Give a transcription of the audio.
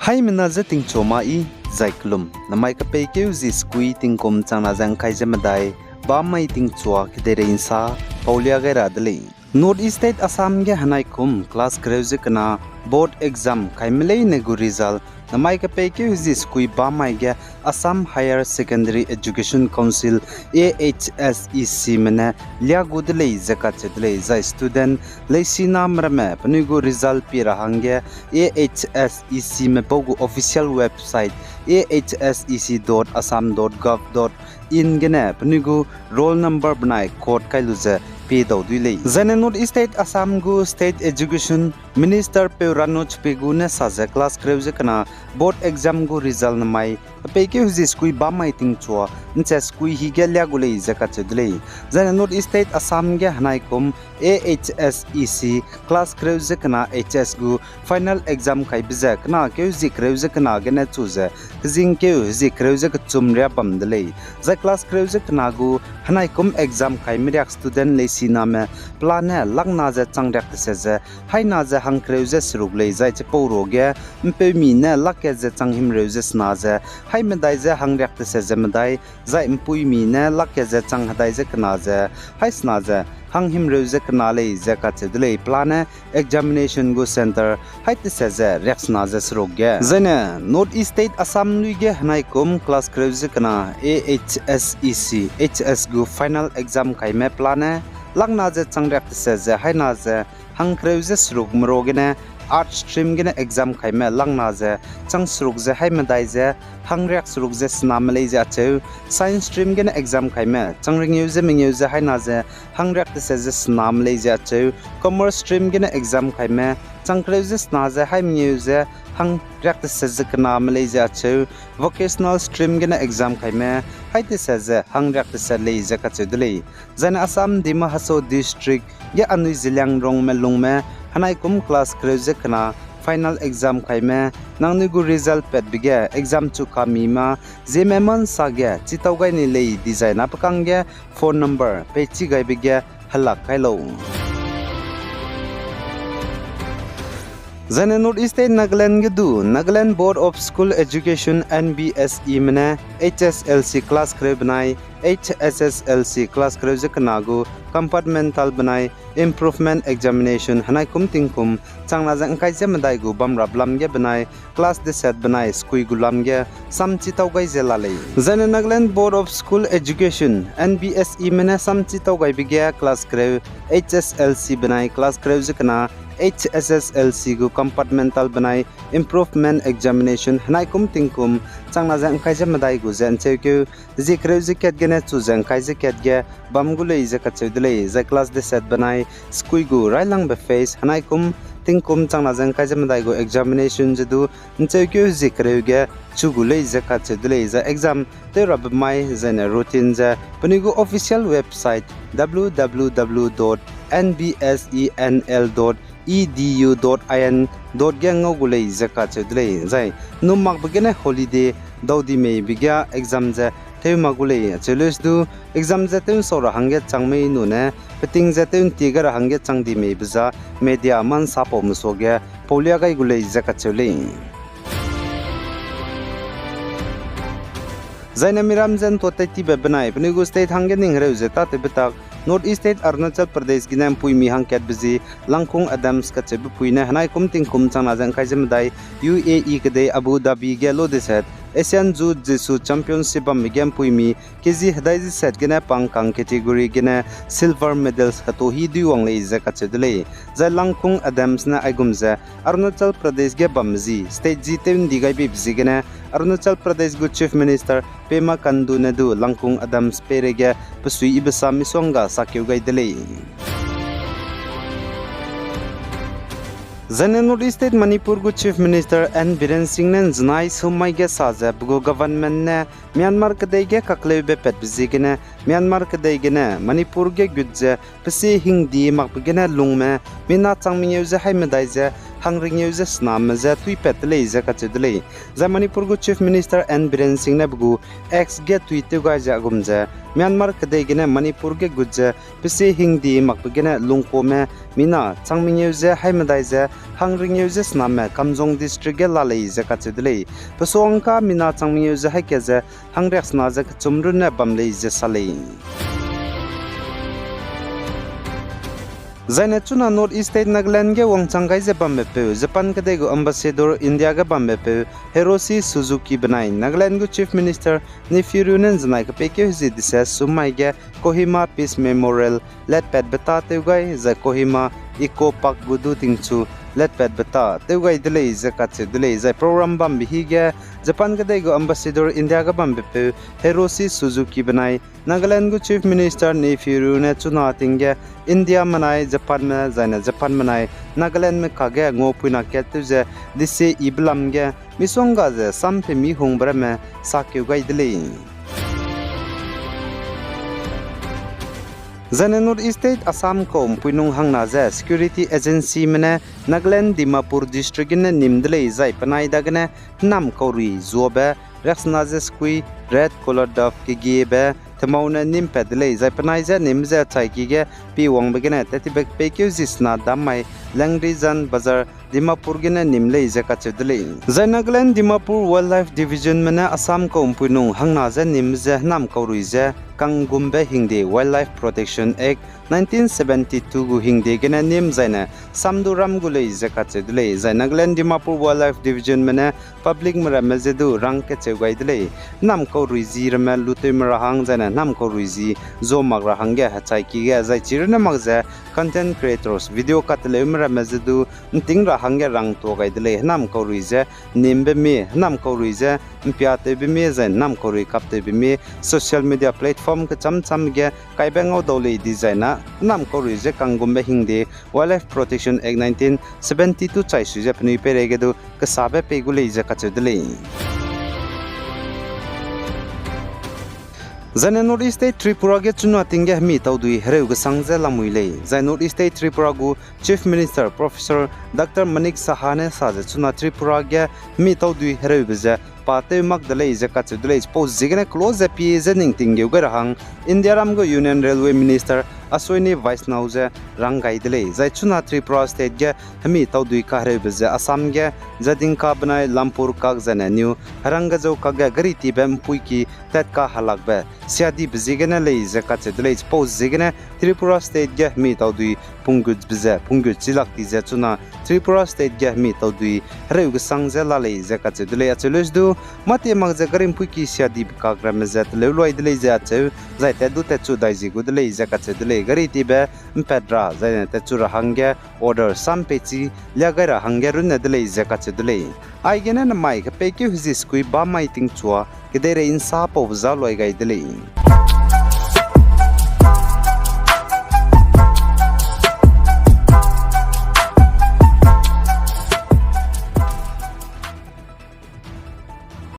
Hai mina za ting choma I zaiklum namai ka pe ke uzi skui ting kum chana jang khai jamadai ba mai ting chua kidere insa paulia ga radle North East State Assam ge hanai kum class greuze kana board exam khaimlei ne gu result namai ka pe ke uzi skui ba mai ge Assam Higher Secondary Education Council AHSEC mena lia gudlei zakat chedlei za student leisina mrame panigu result pi rahange AHSEC me bogu official website ahsec.assam.gov.in gene panigu roll number banai code kailuze pe daudui Zane North East State Assam gu State Education Minister Peuranoch pegune saza class kreuze kana board exam gu result namai peke huzi skui ba mai ting chua nche skui hi gelya gulei zakat chedlei Zane North East State Assam ge hanai kum AHSEC class kreuze kana HS gu final exam khai biza kana ke huzi kreuze kana gene chuze jing ke huzi kreuze ka chumria pamdlei za class kreuze kana gu hanai kum exam khai miryak student le siname plane lagna za changrak se haina za hang kreuze sruglei za che poroge mpe mi ne lakke za changhim reuze sna za hai medai za hang ryak se zemdai za impui mi ne lakke za chang hadai za kana za hai sna za hang him reuze kana le za ka chedlei plane examination go center hai te se za reksna za sroge zane North East State Assam luige hanai kum class kreuze kana AHSEC HS go final exam khai me plane lagna za changrak se za haina za hang kreuze sruk mrogene art stream gene exam khaime langna je chang sruk je haime dai je hangrek sruk je snamlei je acheu science stream gene exam khaime changring use ming use haina je hangrek se je snamlei je acheu commerce stream gene exam khaime changkreu je sna je haime use hangrek se je knamlei je acheu vocational stream gene exam khaime haite se je hangrek se lei je ka chedlei jana Assam Dima Haso district ye anui zilang rong me lungme hanai kum class kreuze kana final exam khaime nangni gu result pet bige exam chu kamima zememan sage chitaugai ni lei design apakangge phone number pechi gai bige halak kailo Zane North East State Nagaland gedu Nagaland Board of School Education NBSE mene HSLC class kreu banai HSSLC class kreu zekanagu compartmental banai improvement examination hanai kum tingkum changna jang kai jemadai gu bamrap lamge banai class de set banai skui gulamge samchi taugai jelalei Zane Nagaland Board of School Education NBSE mene samchi taugai bige class kreu HSLC banai class kreu zekana HSSLC gu compartmental banai improvement examination hanai kum tingkum changna jang kai jemadai gu jan chekyu ji kreu jiket gene chu jang kai jiket ge bamgulei jakat chedlei za class de set banai skui gu railang be face hanai kum tingkum changna jang kai jemadai gu examination jedu chekyu ji kreu ge chugulei jakat chedlei za exam te rab mai zene routine za panigu official website www.nbsenl.edu.in gulei zakat chedlei zai numak begene holiday daudi me bigya exam za tema gulei cheles du exam za tem sora hange changmei nune peting za tem tigar hange changdi me bza media man sapo musoge polia gai gulei zakat chedlei Zaina miram jan to tai ti bebanai pnigu state hange ning reuze ta te betak North East State Arunachal Pradesh ginam pui mi hang ket bizi langkung Adams ka chebu puine hanai kum ting kum changna jang khai jemdai UAE kede Abu Dhabi gelo de set Asian Jiu-Jitsu Championship am game pui mi kg hadai ji set gena pang kang category gena silver medals hato hi duang le za ka chedle za langkung Adams na aigumza Arunachal Pradesh ge bamzi state ji ten digai bi bizi gena Arunachal Pradesh gu Chief Minister Pema Kandu ne du langkung Adams perege pasui ibasa misonga sakyu gai dele Zane North East State Manipur gu Chief Minister N Biren Singh ne znai sumai ge saza bugo government ne Myanmar kadege kaklebe pet bizigene Myanmar kadegene Manipur ge gudze pisi hingdi makbigene lungme mina changmingyeuze haimedaize hangringyeuze snamze tui petleize kachedlei za Manipur gu Chief Minister N Biren Singh ne bugu ex ge tuite gaja gumze Myanmar kadegene Manipur ge gudze pisi hingdi makbigene lungkome mina changmingyeuze haimedaize hangringyeuze sname Kamjong district ge laleize kachedlei pasongka mina changmingyeuze haikeze hangreksna za chumrune bamleize salei Zaine chuna North East State Nagaland ge wangchangai je bambepe Japan kade go ambassador India ga bambepe Hiroshi Suzuki banai Nagaland go Chief Minister Nifirun zanai ka peke hizi dise sumai ge Kohima Peace Memorial let pet beta teugai za Kohima Eco Park gudu tingchu let pet beta teugai delei za katse delei za program bam bihi ge Japan kade go ambassador India ga bambepe Hiroshi Suzuki banai Nagaland go Chief Minister Nifirun chuna tingge India manai Japan में जाने Japan मनाई नागालैंड में कागे ngopuna केतुजे दिसे इबलमगे मिसोंगा जे सामफे मी होंगब्रे में साक्यु गाइदले जाने north east state Assam को पुइनुंग हांगना जे security agency मने Nagaland Dimapur district ने निमदले जाय पनाई दागने नाम कौरी जोबे रेक्सना जे स्कुई रेड कलर डफ के गेबे Tamauna nim pedlei zai panaiza nimza chaikige pi wangbegena tatibek pekyu jisna damai langrizan bazar Dimapur gena nimlei zakachedlei zai Nagaland Dimapur Wildlife Division mana Assam ko umpuinung hangna za nimza nam kauruiza Kanggumbe Hingde Wildlife Protection Act 1972 gu hingde gena nim zaina samduram gulei zakachedlei zai Nagaland Dimapur Wildlife Division mana public maramezedu rangke cheugaidlei nam kauruizi ramal lutemrahang zaina nam kauruizi zomagra hangge hachaiki ge zai chirna magza content creators video katle maramezedu tingra hangge rang to gaidle nam kauruize nimbe me nam kauruize mpiate be me zain nam kaurui kapte be me social media platform ka cham ge kaibengo dole designa nam kauruize Kanggumbe Hingde Wildlife Protection Act 1972 chaisu je pni peregedu ka sabe pegule je kachedle Zaine North East State Tripura ge chunwa tingge mi tawdui hereu ge sangje lamuile Zaine North East State Tripura gu Chief Minister Professor Dr. Manik Sahane saje chuna Tripura ge mi tawdui hereu beje pate magdalei je kachedlei post jigene close pi zening tingge ge rahang India ram go Union Railway Minister Aswini Vaisnauze rangaidlei zai chuna Tripura State ge hami tawdui ka hereu beje Assam ge jading ka banai Lampur ka jane new haranga jo ka ge gari ti bem puiki tet ka halakbe siadi bizigene lei je kachedlei post jigene Tripura State ge hami tawdui pungut bize pungut chilak ti je chuna Tripura State ge hami tawdui hereu ge sangje lalei je kachedlei achelesdu mate magje garim puiki siadi ka gramezet leloi dlei je ache zai te du te chu dai ji gudlei je kachedlei gari ti be pedra zai te chu rahangge order sampechi lagara hangerun dlei je kachedlei ai gena na mai ka pekyu hisi skui ba mai ting chua kedere insa po za loi gai dlei